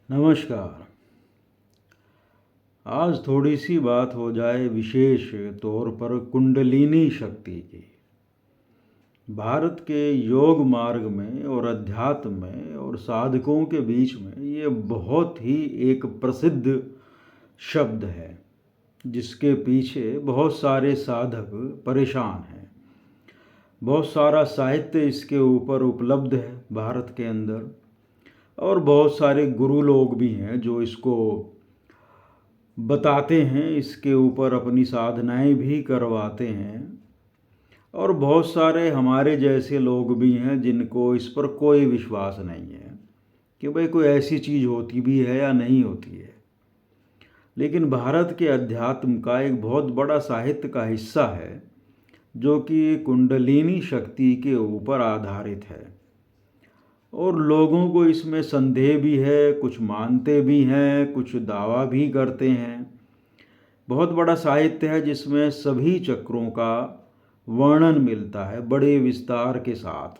नमस्कार। आज थोड़ी सी बात हो जाए विशेष तौर पर कुंडलिनी शक्ति की। भारत के योग मार्ग में और अध्यात्म में और साधकों के बीच में ये बहुत ही एक प्रसिद्ध शब्द है, जिसके पीछे बहुत सारे साधक परेशान हैं। बहुत सारा साहित्य इसके ऊपर उपलब्ध है भारत के अंदर, और बहुत सारे गुरु लोग भी हैं जो इसको बताते हैं, इसके ऊपर अपनी साधनाएं भी करवाते हैं। और बहुत सारे हमारे जैसे लोग भी हैं जिनको इस पर कोई विश्वास नहीं है कि भाई कोई ऐसी चीज़ होती भी है या नहीं होती है। लेकिन भारत के अध्यात्म का एक बहुत बड़ा साहित्य का हिस्सा है जो कि कुंडलिनी शक्ति के ऊपर आधारित है, और लोगों को इसमें संदेह भी है, कुछ मानते भी हैं, कुछ दावा भी करते हैं। बहुत बड़ा साहित्य है जिसमें सभी चक्रों का वर्णन मिलता है बड़े विस्तार के साथ,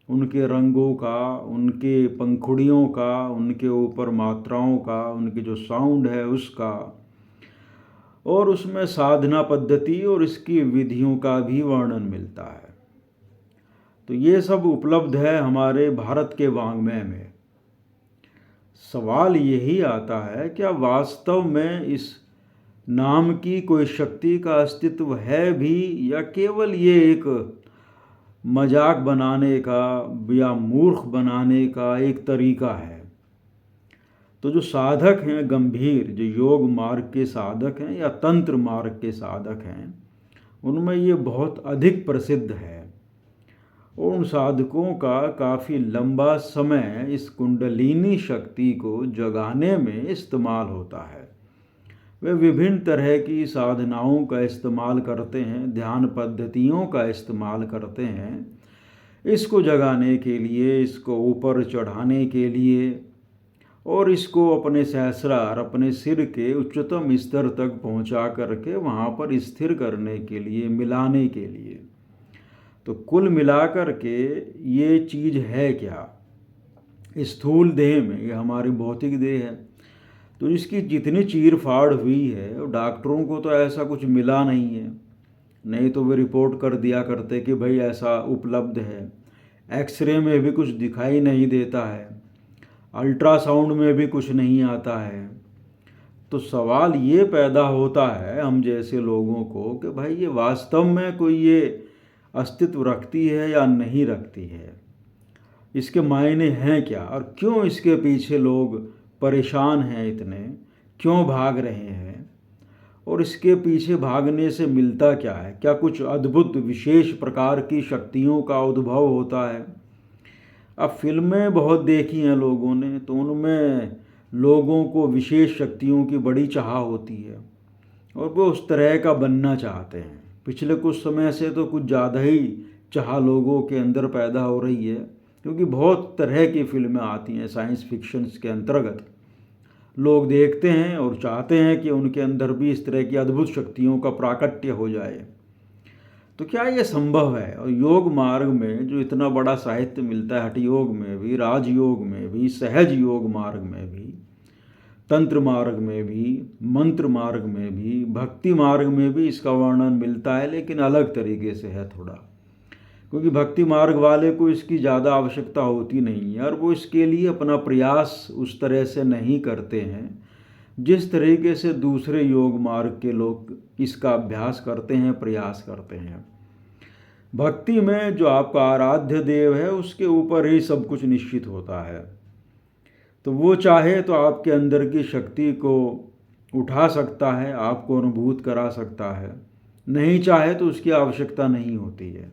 उनके रंगों का, उनके पंखुड़ियों का, उनके ऊपर मात्राओं का, उनके जो साउंड है उसका, और उसमें साधना पद्धति और इसकी विधियों का भी वर्णन मिलता है। तो ये सब उपलब्ध है हमारे भारत के वाङ्मय में। सवाल यही आता है, क्या वास्तव में इस नाम की कोई शक्ति का अस्तित्व है भी, या केवल ये एक मजाक बनाने का या मूर्ख बनाने का एक तरीका है। तो जो साधक हैं गंभीर, जो योग मार्ग के साधक हैं या तंत्र मार्ग के साधक हैं, उनमें ये बहुत अधिक प्रसिद्ध है। और उन साधकों का काफ़ी लंबा समय इस कुंडलिनी शक्ति को जगाने में इस्तेमाल होता है। वे विभिन्न तरह की साधनाओं का इस्तेमाल करते हैं, ध्यान पद्धतियों का इस्तेमाल करते हैं इसको जगाने के लिए, इसको ऊपर चढ़ाने के लिए, और इसको अपने सहस्रार, अपने सिर के उच्चतम स्तर तक पहुंचा करके वहाँ पर स्थिर करने के लिए, मिलाने के लिए। तो कुल मिलाकर के ये चीज़ है क्या? स्थूल देह में, ये हमारी भौतिक देह है, तो इसकी जितनी चीर फाड़ हुई है, डॉक्टरों को तो ऐसा कुछ मिला नहीं है, नहीं तो वे रिपोर्ट कर दिया करते कि भाई ऐसा उपलब्ध है। एक्सरे में भी कुछ दिखाई नहीं देता है, अल्ट्रासाउंड में भी कुछ नहीं आता है। तो सवाल ये पैदा होता है हम जैसे लोगों को कि भाई ये वास्तव में कोई ये अस्तित्व रखती है या नहीं रखती है, इसके मायने हैं क्या, और क्यों इसके पीछे लोग परेशान हैं इतने, क्यों भाग रहे हैं, और इसके पीछे भागने से मिलता क्या है? क्या कुछ अद्भुत विशेष प्रकार की शक्तियों का उद्भव होता है? अब फिल्में बहुत देखी हैं लोगों ने, तो उनमें लोगों को विशेष शक्तियों की बड़ी चाह होती है और वो उस तरह का बनना चाहते हैं। पिछले कुछ समय से तो कुछ ज़्यादा ही चाह लोगों के अंदर पैदा हो रही है, क्योंकि बहुत तरह की फिल्में आती हैं साइंस फिक्शंस के अंतर्गत। लोग देखते हैं और चाहते हैं कि उनके अंदर भी इस तरह की अद्भुत शक्तियों का प्राकट्य हो जाए। तो क्या ये संभव है? और योग मार्ग में जो इतना बड़ा साहित्य मिलता है, हठ योग में भी, राजयोग में भी, सहज योग मार्ग में भी, तंत्र मार्ग में भी, मंत्र मार्ग में भी, भक्ति मार्ग में भी इसका वर्णन मिलता है, लेकिन अलग तरीके से है थोड़ा, क्योंकि भक्ति मार्ग वाले को इसकी ज़्यादा आवश्यकता होती नहीं है और वो इसके लिए अपना प्रयास उस तरह से नहीं करते हैं जिस तरीके से दूसरे योग मार्ग के लोग इसका अभ्यास करते हैं, प्रयास करते हैं। भक्ति में जो आपका आराध्य देव है उसके ऊपर ही सब कुछ निश्चित होता है, तो वो चाहे तो आपके अंदर की शक्ति को उठा सकता है, आपको अनुभूत करा सकता है, नहीं चाहे तो उसकी आवश्यकता नहीं होती है।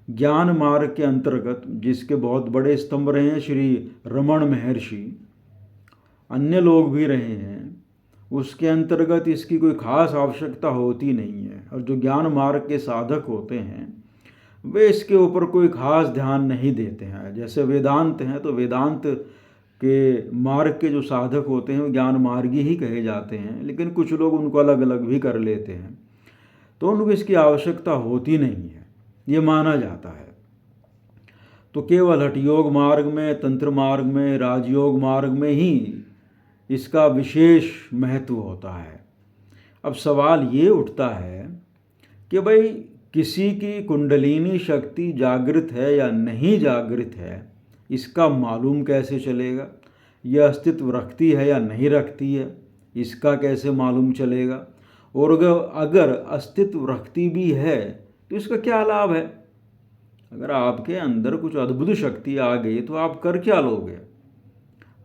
ज्ञान मार्ग के अंतर्गत जिसके बहुत बड़े स्तंभ रहे हैं श्री रमण महर्षि, अन्य लोग भी रहे हैं, उसके अंतर्गत इसकी कोई खास आवश्यकता होती नहीं है। और जो ज्ञान मार्ग के साधक होते हैं वे इसके ऊपर कोई खास ध्यान नहीं देते हैं। जैसे वेदांत हैं, तो वेदांत के मार्ग के जो साधक होते हैं वो ज्ञान मार्गी ही कहे जाते हैं, लेकिन कुछ लोग उनको अलग अलग भी कर लेते हैं, तो उनको इसकी आवश्यकता होती नहीं है, ये माना जाता है। तो केवल हठ योग मार्ग में, तंत्र मार्ग में, राजयोग मार्ग में ही इसका विशेष महत्व होता है। अब सवाल ये उठता है कि भाई किसी की कुंडलिनी शक्ति जागृत है या नहीं जागृत है, इसका मालूम कैसे चलेगा? यह अस्तित्व रखती है या नहीं रखती है, इसका कैसे मालूम चलेगा? और अगर अस्तित्व रखती भी है तो इसका क्या लाभ है? अगर आपके अंदर कुछ अद्भुत शक्ति आ गई तो आप कर क्या लोगे?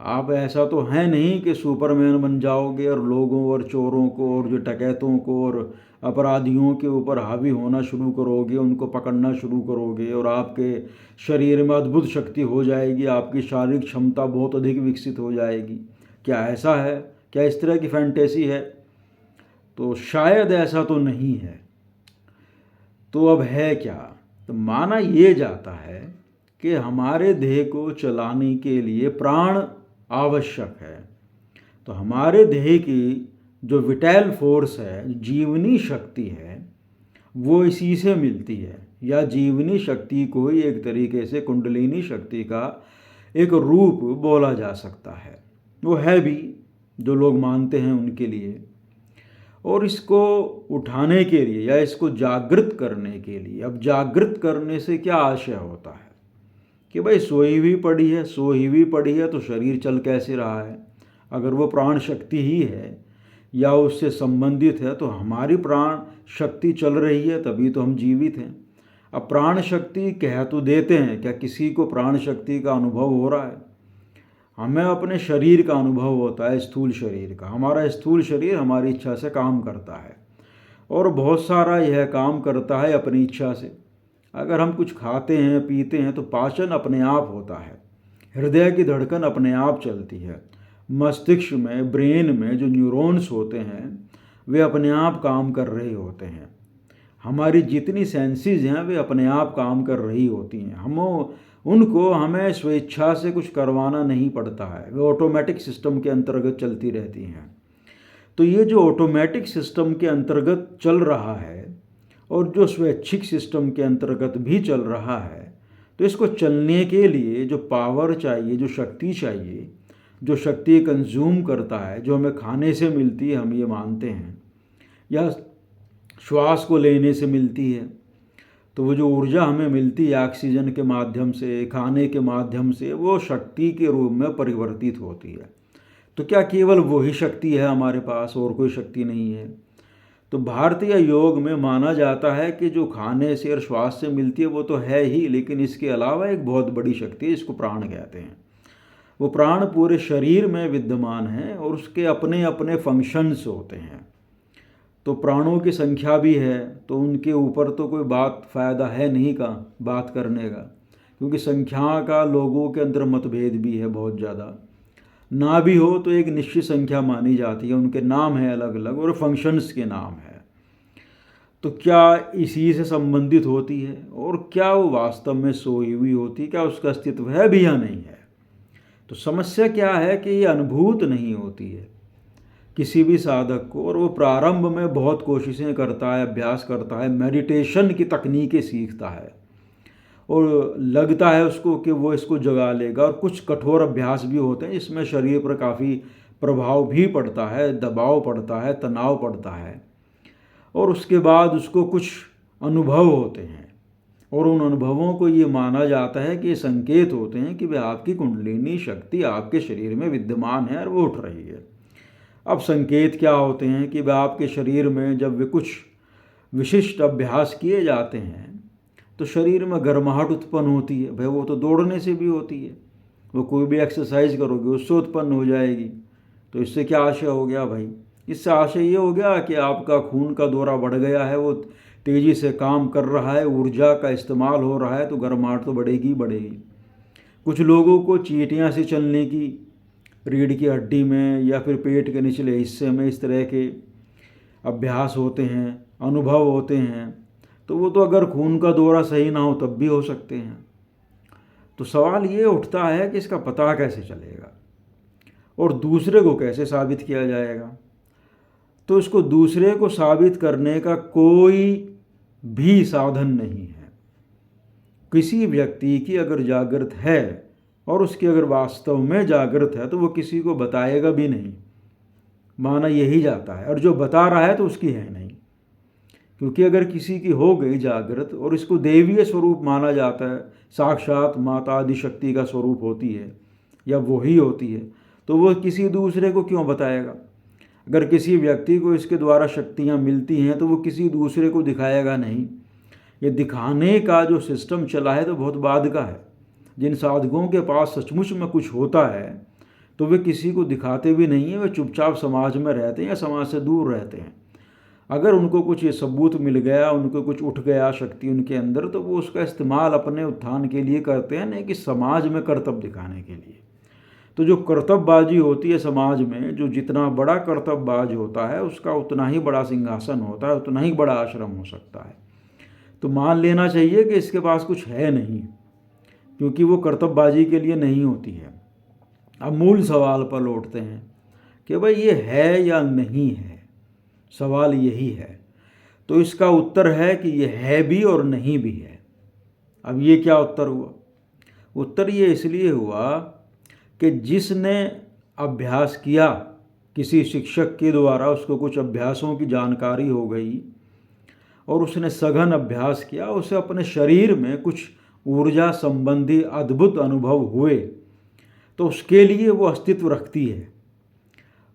आप ऐसा तो है नहीं कि सुपरमैन बन जाओगे और लोगों और चोरों को और जो डकैतों को और अपराधियों के ऊपर हावी होना शुरू करोगे, उनको पकड़ना शुरू करोगे और आपके शरीर में अद्भुत शक्ति हो जाएगी, आपकी शारीरिक क्षमता बहुत अधिक विकसित हो जाएगी। क्या ऐसा है? क्या इस तरह की फैंटेसी है? तो शायद ऐसा तो नहीं है। तो अब है क्या? तो माना ये जाता है कि हमारे देह को चलाने के लिए प्राण आवश्यक है। तो हमारे देह की जो विटैल फोर्स है, जीवनी शक्ति है, वो इसी से मिलती है, या जीवनी शक्ति को ही एक तरीके से कुंडलिनी शक्ति का एक रूप बोला जा सकता है। वो है भी, जो लोग मानते हैं उनके लिए। और इसको उठाने के लिए या इसको जागृत करने के लिए, अब जागृत करने से क्या आशय होता है कि भाई सोई हुई पड़ी है तो शरीर चल कैसे रहा है? अगर वो प्राण शक्ति ही है या उससे संबंधित है तो हमारी प्राण शक्ति चल रही है, तभी तो हम जीवित हैं। अब प्राण शक्ति कह तो देते हैं, क्या किसी को प्राण शक्ति का अनुभव हो रहा है? हमें अपने शरीर का अनुभव होता है, स्थूल शरीर का। हमारा स्थूल शरीर हमारी इच्छा से काम करता है और बहुत सारा यह काम करता है अपनी इच्छा से। अगर हम कुछ खाते हैं पीते हैं तो पाचन अपने आप होता है, हृदय की धड़कन अपने आप चलती है, मस्तिष्क में, ब्रेन में जो न्यूरॉन्स होते हैं वे अपने आप काम कर रहे होते हैं, हमारी जितनी सेंसेस हैं वे अपने आप काम कर रही होती हैं। हमें स्वेच्छा से कुछ करवाना नहीं पड़ता है, वे ऑटोमेटिक सिस्टम के अंतर्गत चलती रहती हैं। तो ये जो ऑटोमेटिक सिस्टम के अंतर्गत चल रहा है और जो स्वैच्छिक सिस्टम के अंतर्गत भी चल रहा है, तो इसको चलने के लिए जो पावर चाहिए, जो शक्ति चाहिए, जो शक्ति कंज्यूम करता है, जो हमें खाने से मिलती है, हम ये मानते हैं, या श्वास को लेने से मिलती है, तो वो जो ऊर्जा हमें मिलती है ऑक्सीजन के माध्यम से, खाने के माध्यम से, वो शक्ति के रूप में परिवर्तित होती है। तो क्या केवल वही शक्ति है हमारे पास और कोई शक्ति नहीं है? तो भारतीय योग में माना जाता है कि जो खाने से और श्वास से मिलती है वो तो है ही, लेकिन इसके अलावा एक बहुत बड़ी शक्ति है, इसको प्राण कहते हैं। वो प्राण पूरे शरीर में विद्यमान है और उसके अपने अपने फंक्शंस होते हैं। तो प्राणों की संख्या भी है, तो उनके ऊपर तो कोई फ़ायदा है नहीं का बात करने का, क्योंकि संख्या का लोगों के अंदर मतभेद भी है बहुत ज़्यादा। ना भी हो तो एक निश्चित संख्या मानी जाती है, उनके नाम है अलग अलग और फंक्शंस के नाम है। तो क्या इसी से संबंधित होती है? और क्या वो वास्तव में सोई हुई होती है? क्या उसका अस्तित्व है भी या नहीं है? तो समस्या क्या है कि ये अनुभूत नहीं होती है किसी भी साधक को, और वो प्रारंभ में बहुत कोशिशें करता है, अभ्यास करता है, मेडिटेशन की तकनीकें सीखता है और लगता है उसको कि वो इसको जगा लेगा, और कुछ कठोर अभ्यास भी होते हैं इसमें शरीर पर काफ़ी प्रभाव भी पड़ता है, दबाव पड़ता है, तनाव पड़ता है, और उसके बाद उसको कुछ अनुभव होते हैं और उन अनुभवों को ये माना जाता है कि ये संकेत होते हैं कि वे आपकी कुंडलिनी शक्ति आपके शरीर में विद्यमान है और वो उठ रही है। अब संकेत क्या होते हैं कि वह आपके शरीर में जब वे कुछ विशिष्ट अभ्यास किए जाते हैं तो शरीर में गर्माहट उत्पन्न होती है। भाई वो तो दौड़ने से भी होती है, वो कोई भी एक्सरसाइज करोगे उससे उत्पन्न हो जाएगी। तो इससे क्या आशय हो गया भाई? इससे आशय ये हो गया कि आपका खून का दौरा बढ़ गया है, वो तेज़ी से काम कर रहा है, ऊर्जा का इस्तेमाल हो रहा है, तो गर्माहट तो बढ़ेगी बढ़ेगी। कुछ लोगों को चींटियाँ से चलने की, रीढ़ की हड्डी में या फिर पेट के निचले हिस्से में इस तरह के अभ्यास होते हैं, अनुभव होते हैं, तो वो तो अगर खून का दौरा सही ना हो तब भी हो सकते हैं। तो सवाल ये उठता है कि इसका पता कैसे चलेगा और दूसरे को कैसे साबित किया जाएगा? तो इसको दूसरे को साबित करने का कोई भी साधन नहीं है। किसी व्यक्ति की अगर जागृत है और उसकी अगर वास्तव में जागृत है तो वो किसी को बताएगा भी नहीं, माना यही जाता है। और जो बता रहा है तो उसकी है नहीं, क्योंकि अगर किसी की हो गई जागृत और इसको देवीय स्वरूप माना जाता है, साक्षात माता आदि शक्ति का स्वरूप होती है या वो ही होती है, तो वो किसी दूसरे को क्यों बताएगा। अगर किसी व्यक्ति को इसके द्वारा शक्तियाँ मिलती हैं तो वो किसी दूसरे को दिखाएगा नहीं। ये दिखाने का जो सिस्टम चला है तो बहुत बाद का है। जिन साधकों के पास सचमुच में कुछ होता है तो वे किसी को दिखाते भी नहीं हैं, वे चुपचाप समाज में रहते हैं या समाज से दूर रहते हैं। अगर उनको कुछ ये सबूत मिल गया, उनको कुछ उठ गया शक्ति उनके अंदर, तो वो उसका इस्तेमाल अपने उत्थान के लिए करते हैं, नहीं कि समाज में कर्तव्य दिखाने के लिए। तो जो कर्तव्यबाजी होती है समाज में, जो जितना बड़ा कर्तव्यबाज होता है उसका उतना ही बड़ा सिंहासन होता है, उतना ही बड़ा आश्रम हो सकता है। तो मान लेना चाहिए कि इसके पास कुछ है नहीं, क्योंकि वो कर्तव्यबाजी के लिए नहीं होती है। अब मूल सवाल पर लौटते हैं कि भाई ये है या नहीं है, सवाल यही है। तो इसका उत्तर है कि ये है भी और नहीं भी है। अब ये क्या उत्तर हुआ? उत्तर ये इसलिए हुआ कि जिसने अभ्यास किया, किसी शिक्षक के द्वारा उसको कुछ अभ्यासों की जानकारी हो गई और उसने सघन अभ्यास किया, उसे अपने शरीर में कुछ ऊर्जा संबंधी अद्भुत अनुभव हुए, तो उसके लिए वो अस्तित्व रखती है।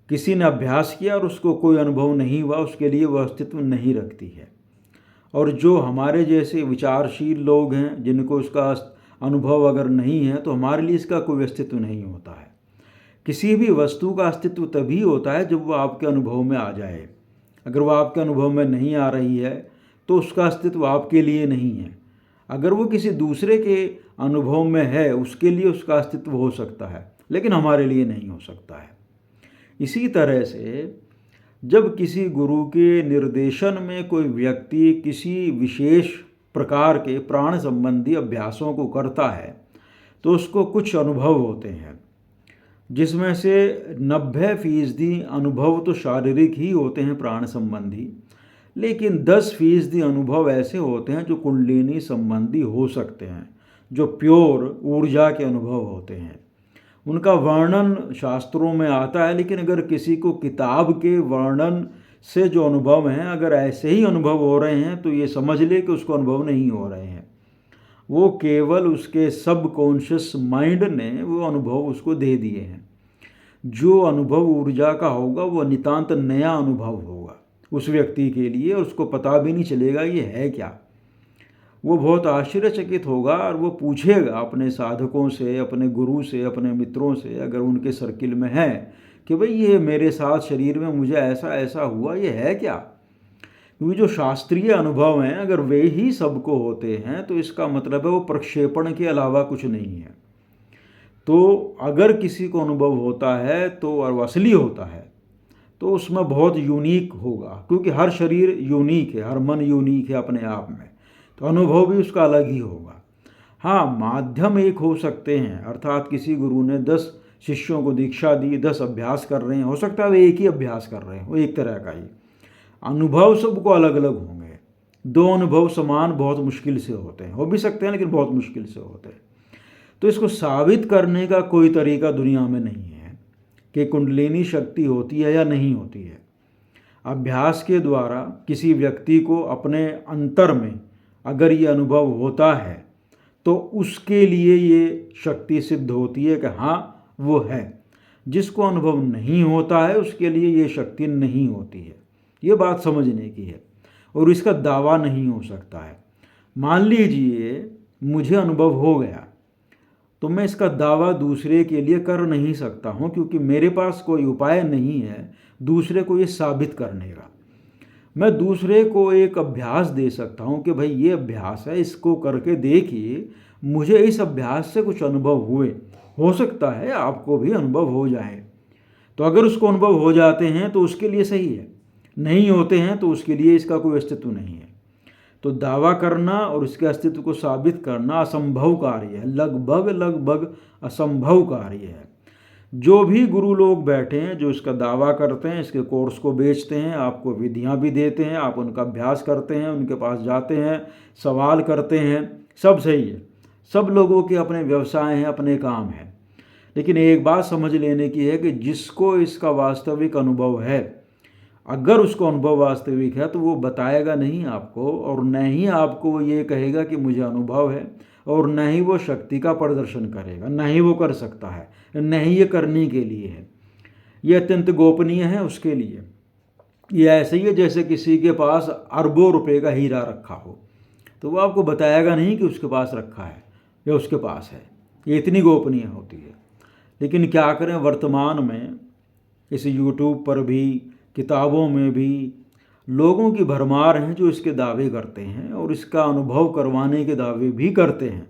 किसी ने अभ्यास किया और उसको कोई अनुभव नहीं हुआ, उसके लिए वह अस्तित्व नहीं रखती है। और जो हमारे जैसे विचारशील लोग हैं, जिनको इसका अनुभव अगर नहीं है, तो हमारे लिए इसका कोई अस्तित्व नहीं होता है। किसी भी वस्तु का अस्तित्व तभी होता है जब वह आपके अनुभव में आ जाए। अगर वह आपके अनुभव में नहीं आ रही है तो उसका अस्तित्व आपके लिए नहीं है। अगर वो किसी दूसरे के अनुभव में है, उसके लिए उसका अस्तित्व हो सकता है, लेकिन हमारे लिए नहीं हो सकता है। इसी तरह से जब किसी गुरु के निर्देशन में कोई व्यक्ति किसी विशेष प्रकार के प्राण संबंधी अभ्यासों को करता है तो उसको कुछ अनुभव होते हैं, जिसमें से 90% अनुभव तो शारीरिक ही होते हैं प्राण संबंधी, लेकिन 10% अनुभव ऐसे होते हैं जो कुंडलिनी संबंधी हो सकते हैं, जो प्योर ऊर्जा के अनुभव होते हैं। उनका वर्णन शास्त्रों में आता है, लेकिन अगर किसी को किताब के वर्णन से जो अनुभव हैं, अगर ऐसे ही अनुभव हो रहे हैं तो ये समझ ले कि उसको अनुभव नहीं हो रहे हैं। वो केवल उसके सबकॉन्शियस माइंड ने वो अनुभव उसको दे दिए हैं। जो अनुभव ऊर्जा का होगा वो नितांत नया अनुभव होगा उस व्यक्ति के लिए, और उसको पता भी नहीं चलेगा ये है क्या। वो बहुत आश्चर्यचकित होगा और वो पूछेगा अपने साधकों से, अपने गुरु से, अपने मित्रों से, अगर उनके सर्किल में है, कि भाई ये मेरे साथ शरीर में मुझे ऐसा ऐसा हुआ, ये है क्या। क्योंकि जो शास्त्रीय अनुभव हैं अगर वे ही सबको होते हैं तो इसका मतलब है वो प्रक्षेपण के अलावा कुछ नहीं है। तो अगर किसी को अनुभव होता है तो और असली होता है तो उसमें बहुत यूनिक होगा, क्योंकि हर शरीर यूनिक है, हर मन यूनिक है अपने आप में, तो अनुभव भी उसका अलग ही होगा। हाँ, माध्यम एक हो सकते हैं, अर्थात किसी गुरु ने 10 शिष्यों को दीक्षा दी, 10 अभ्यास कर रहे हैं, हो सकता है वे एक ही अभ्यास कर रहे हैं, वो एक तरह का ही। अनुभव सबको अलग अलग होंगे। 2 अनुभव समान बहुत मुश्किल से होते हैं, हो भी सकते हैं लेकिन बहुत मुश्किल से होते हैं। तो इसको साबित करने का कोई तरीका दुनिया में नहीं है कि कुंडलिनी शक्ति होती है या नहीं होती है। अभ्यास के द्वारा किसी व्यक्ति को अपने अंतर में अगर ये अनुभव होता है तो उसके लिए ये शक्ति सिद्ध होती है कि हाँ वो है। जिसको अनुभव नहीं होता है उसके लिए ये शक्ति नहीं होती है। ये बात समझने की है, और इसका दावा नहीं हो सकता है। मान लीजिए मुझे अनुभव हो गया तो मैं इसका दावा दूसरे के लिए कर नहीं सकता हूँ, क्योंकि मेरे पास कोई उपाय नहीं है दूसरे को ये साबित करने का। मैं दूसरे को एक अभ्यास दे सकता हूँ कि भाई ये अभ्यास है, इसको करके देखिए, मुझे इस अभ्यास से कुछ अनुभव हुए, हो सकता है आपको भी अनुभव हो जाए। तो अगर उसको अनुभव हो जाते हैं तो उसके लिए सही है, नहीं होते हैं तो उसके लिए इसका कोई अस्तित्व नहीं है। तो दावा करना और उसके अस्तित्व को साबित करना असंभव कार्य है, लगभग असंभव कार्य है। जो भी गुरु लोग बैठे हैं जो इसका दावा करते हैं, इसके कोर्स को बेचते हैं, आपको विधियां भी देते हैं, आप उनका अभ्यास करते हैं, उनके पास जाते हैं, सवाल करते हैं, सब सही है, सब लोगों के अपने व्यवसाय हैं, अपने काम हैं। लेकिन एक बात समझ लेने की है कि जिसको इसका वास्तविक अनुभव है, अगर उसको अनुभव वास्तविक है तो वो बताएगा नहीं आपको, और न ही आपको ये कहेगा कि मुझे अनुभव है, और न ही वो शक्ति का प्रदर्शन करेगा, न ही वो कर सकता है, न ही ये करने के लिए है। ये अत्यंत गोपनीय है उसके लिए। ये ऐसे ही है जैसे किसी के पास अरबों रुपए का हीरा रखा हो, तो वो आपको बताएगा नहीं कि उसके पास रखा है या उसके पास है। ये इतनी गोपनीय होती है। लेकिन क्या करें, वर्तमान में इस यूट्यूब पर भी, किताबों में भी लोगों की भरमार हैं जो इसके दावे करते हैं और इसका अनुभव करवाने के दावे भी करते हैं।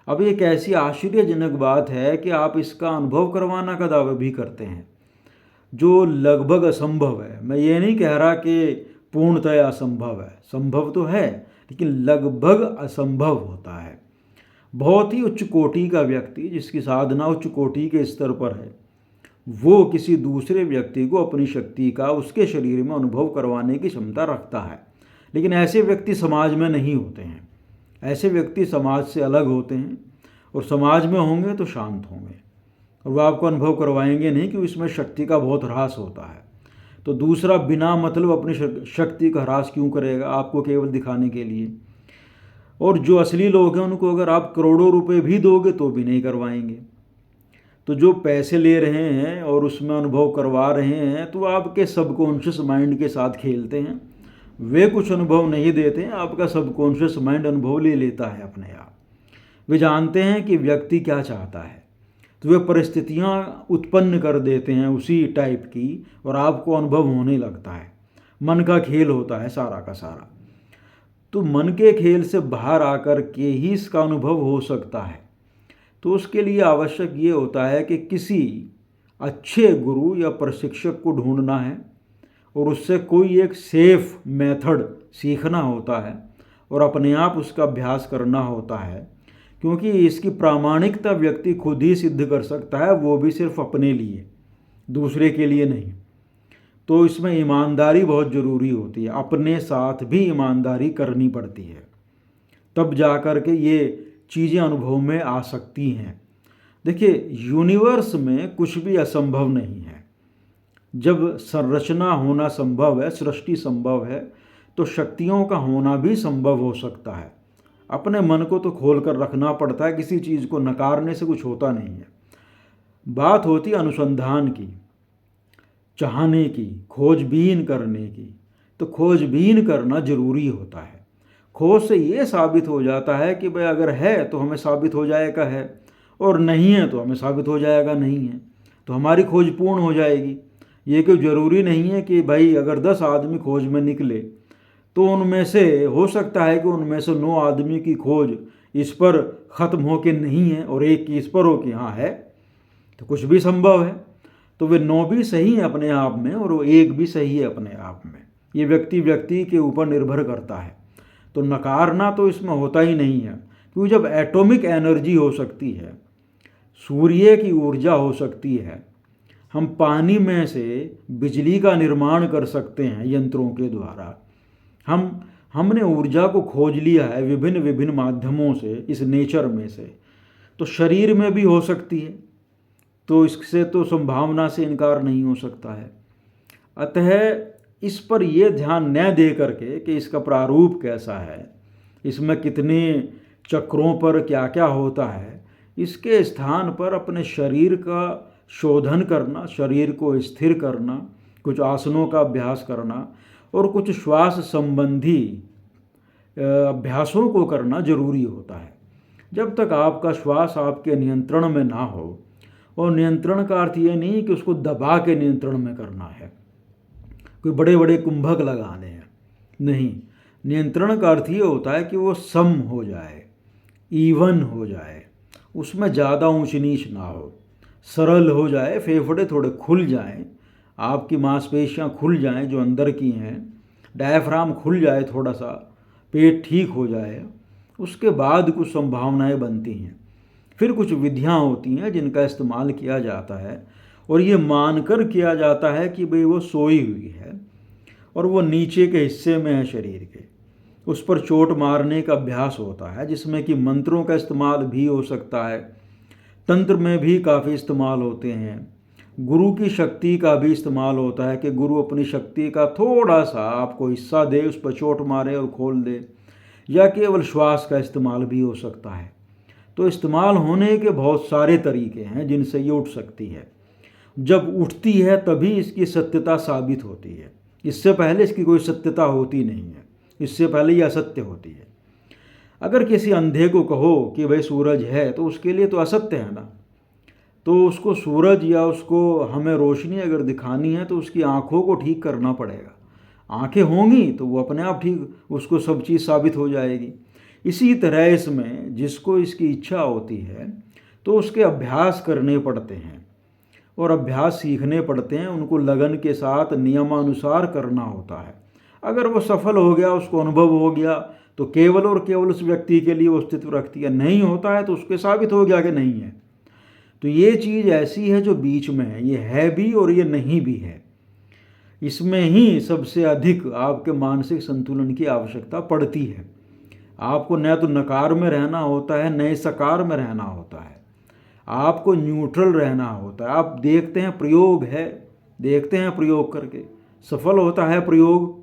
अब एक ऐसी आश्चर्यजनक बात है कि आप इसका अनुभव करवाना का दावा भी करते हैं, जो लगभग असंभव है। मैं ये नहीं कह रहा कि पूर्णतः असंभव है, संभव तो है, लेकिन लगभग असंभव होता है। बहुत ही उच्च कोटि का व्यक्ति, जिसकी साधना उच्च कोटि के स्तर पर है, वो किसी दूसरे व्यक्ति को अपनी शक्ति का उसके शरीर में अनुभव करवाने की क्षमता रखता है। लेकिन ऐसे व्यक्ति समाज में नहीं होते हैं। ऐसे व्यक्ति समाज से अलग होते हैं, और समाज में होंगे तो शांत होंगे, और वह आपको अनुभव करवाएंगे नहीं कि इसमें शक्ति का बहुत ह्रास होता है। तो दूसरा बिना मतलब अपनी शक्ति का ह्रास क्यों करेगा, आपको केवल दिखाने के लिए। और जो असली लोग हैं उनको अगर आप करोड़ों रुपए भी दोगे तो भी नहीं करवाएंगे। तो जो पैसे ले रहे हैं और उसमें अनुभव करवा रहे हैं, तो आपके सबकॉन्शियस माइंड के साथ खेलते हैं। वे कुछ अनुभव नहीं देते हैं, आपका सबकॉन्शियस माइंड अनुभव ले लेता है अपने आप। वे जानते हैं कि व्यक्ति क्या चाहता है, तो वे परिस्थितियाँ उत्पन्न कर देते हैं उसी टाइप की, और आपको अनुभव होने लगता है। मन का खेल होता है सारा का सारा। तो मन के खेल से बाहर आकर के ही इसका अनुभव हो सकता है। तो उसके लिए आवश्यक ये होता है कि किसी अच्छे गुरु या प्रशिक्षक को ढूंढना है, और उससे कोई एक सेफ मेथड सीखना होता है, और अपने आप उसका अभ्यास करना होता है। क्योंकि इसकी प्रामाणिकता व्यक्ति खुद ही सिद्ध कर सकता है, वो भी सिर्फ अपने लिए, दूसरे के लिए नहीं। तो इसमें ईमानदारी बहुत ज़रूरी होती है, अपने साथ भी ईमानदारी करनी पड़ती है, तब जा कर के ये चीज़ें अनुभव में आ सकती हैं। देखिए, यूनिवर्स में कुछ भी असंभव नहीं है। जब संरचना होना संभव है, सृष्टि संभव है, तो शक्तियों का होना भी संभव हो सकता है। अपने मन को तो खोल कर रखना पड़ता है, किसी चीज़ को नकारने से कुछ होता नहीं है। बात होती है अनुसंधान की, चाहने की, खोजबीन करने की। तो खोजबीन करना जरूरी होता है। खोज से ये साबित हो जाता है कि भाई अगर है तो हमें साबित हो जाएगा है, और नहीं है तो हमें साबित हो जाएगा नहीं है, तो हमारी खोज पूर्ण हो जाएगी। ये कोई ज़रूरी नहीं है कि भाई अगर 10 आदमी खोज में निकले तो उनमें से हो सकता है कि उनमें से 9 आदमी की खोज इस पर ख़त्म हो के नहीं है और एक की इस पर हो कि हाँ है। तो कुछ भी संभव है। तो वे 9 भी सही है अपने आप में, और वो एक भी सही है अपने आप में। ये व्यक्ति व्यक्ति के ऊपर निर्भर करता है। तो नकारना तो इसमें होता ही नहीं है, क्योंकि जब एटॉमिक एनर्जी हो सकती है, सूर्य की ऊर्जा हो सकती है, हम पानी में से बिजली का निर्माण कर सकते हैं यंत्रों के द्वारा। हमने ऊर्जा को खोज लिया है विभिन्न विभिन्न माध्यमों से, इस नेचर में से। तो शरीर में भी हो सकती है, तो इससे तो संभावना से इनकार नहीं हो सकता है। अतः इस पर यह ध्यान न दे करके कि इसका प्रारूप कैसा है, इसमें कितने चक्रों पर क्या क्या होता है, इसके स्थान पर अपने शरीर का शोधन करना, शरीर को स्थिर करना, कुछ आसनों का अभ्यास करना, और कुछ श्वास संबंधी अभ्यासों को करना जरूरी होता है। जब तक आपका श्वास आपके नियंत्रण में ना हो, और नियंत्रण का अर्थ ये नहीं कि उसको दबा के नियंत्रण में करना है, कोई बड़े बड़े कुंभक लगाने हैं, नहीं। नियंत्रण का अर्थ ये होता है कि वो सम हो जाए, इवन हो जाए, उसमें ज़्यादा ऊंच नीच ना हो, सरल हो जाए, फेफड़े थोड़े खुल जाएं, आपकी मांसपेशियां खुल जाएं जो अंदर की हैं, डायफ्राम खुल जाए थोड़ा सा, पेट ठीक हो जाए। उसके बाद कुछ संभावनाएं बनती हैं। फिर कुछ विधियां होती हैं जिनका इस्तेमाल किया जाता है, और ये मानकर किया जाता है कि भाई वो सोई हुई है और वो नीचे के हिस्से में है शरीर के, उस पर चोट मारने का अभ्यास होता है, जिसमें कि मंत्रों का इस्तेमाल भी हो सकता है, तंत्र में भी काफ़ी इस्तेमाल होते हैं, गुरु की शक्ति का भी इस्तेमाल होता है कि गुरु अपनी शक्ति का थोड़ा सा आपको हिस्सा दे, उस पर चोट मारे और खोल दे, या केवल श्वास का इस्तेमाल भी हो सकता है। तो इस्तेमाल होने के बहुत सारे तरीके हैं जिनसे ये उठ सकती है। जब उठती है तभी इसकी सत्यता साबित होती है, इससे पहले इसकी कोई सत्यता होती नहीं है, इससे पहले ये असत्य होती है। अगर किसी अंधे को कहो कि भाई सूरज है, तो उसके लिए तो असत्य है ना। तो उसको सूरज या उसको हमें रोशनी अगर दिखानी है तो उसकी आँखों को ठीक करना पड़ेगा। आँखें होंगी तो वो अपने आप ठीक, उसको सब चीज़ साबित हो जाएगी। इसी तरह इसमें जिसको इसकी इच्छा होती है तो उसके अभ्यास करने पड़ते हैं और अभ्यास सीखने पड़ते हैं, उनको लगन के साथ नियमानुसार करना होता है। अगर वो सफल हो गया, उसको अनुभव हो गया, तो केवल और केवल उस व्यक्ति के लिए वो अस्तित्व रखती है। नहीं होता है तो उसके साबित हो गया कि नहीं है। तो ये चीज़ ऐसी है जो बीच में है, ये है भी और ये नहीं भी है। इसमें ही सबसे अधिक आपके मानसिक संतुलन की आवश्यकता पड़ती है। आपको न तो नकार में रहना होता है, न सकार में रहना होता है, आपको न्यूट्रल रहना होता है। आप देखते हैं प्रयोग है, देखते हैं प्रयोग करके सफल होता है प्रयोग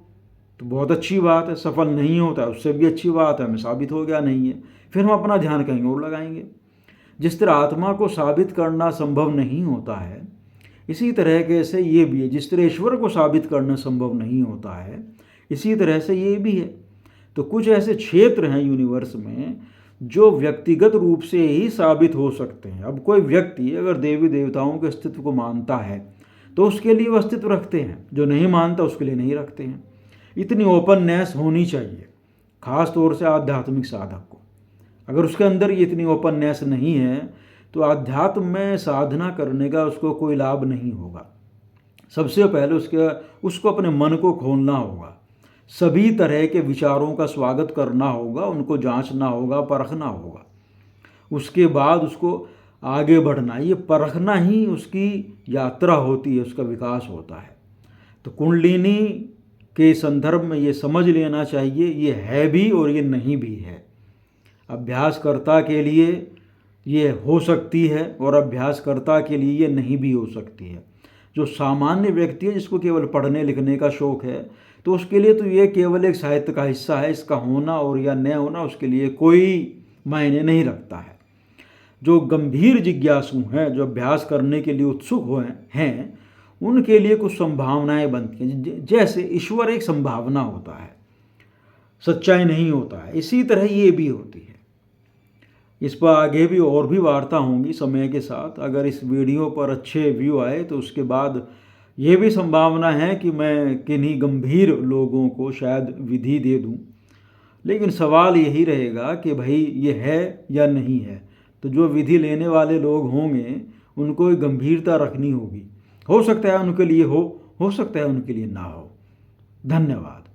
तो बहुत अच्छी बात है, सफल नहीं होता है उससे भी अच्छी बात है, हमें साबित हो गया नहीं है, फिर हम अपना ध्यान कहीं और लगाएंगे। जिस तरह आत्मा को साबित करना संभव नहीं होता है, इसी तरह के से ये भी है। जिस तरह ईश्वर को साबित करना संभव नहीं होता है, इसी तरह से ये भी है। तो कुछ ऐसे क्षेत्र हैं यूनिवर्स में जो व्यक्तिगत रूप से ही साबित हो सकते हैं। अब कोई व्यक्ति अगर देवी देवताओं के अस्तित्व को मानता है तो उसके लिए वो अस्तित्व रखते हैं, जो नहीं मानता उसके लिए नहीं रखते हैं। इतनी ओपननेस होनी चाहिए, खास तौर से आध्यात्मिक साधक को। अगर उसके अंदर ये इतनी ओपननेस नहीं है तो आध्यात्म में साधना करने का उसको कोई लाभ नहीं होगा। सबसे पहले उसको अपने मन को खोलना होगा, सभी तरह के विचारों का स्वागत करना होगा, उनको जांचना होगा, परखना होगा। उसके बाद उसको आगे बढ़ना, ये परखना ही उसकी यात्रा होती है, उसका विकास होता है। तो कुंडलिनी के संदर्भ में ये समझ लेना चाहिए, ये है भी और ये नहीं भी है। अभ्यासकर्ता के लिए ये हो सकती है और अभ्यासकर्ता के लिए ये नहीं भी हो सकती है। जो सामान्य व्यक्ति है, जिसको केवल पढ़ने लिखने का शौक़ है, तो उसके लिए तो ये केवल एक साहित्य का हिस्सा है। इसका होना और या न होना उसके लिए कोई मायने नहीं रखता है। जो गंभीर जिज्ञासु हैं, जो अभ्यास करने के लिए उत्सुक हैं, उनके लिए कुछ संभावनाएं बनती हैं। जैसे ईश्वर एक संभावना होता है, सच्चाई नहीं होता है, इसी तरह ये भी होती है। इस पर आगे भी और भी वार्ता होंगी समय के साथ। अगर इस वीडियो पर अच्छे व्यू आए तो उसके बाद ये भी संभावना है कि मैं किन्हीं गंभीर लोगों को शायद विधि दे दूं। लेकिन सवाल यही रहेगा कि भाई ये है या नहीं है। तो जो विधि लेने वाले लोग होंगे उनको गंभीरता रखनी होगी। हो सकता है उनके लिए हो सकता है उनके लिए ना हो। धन्यवाद।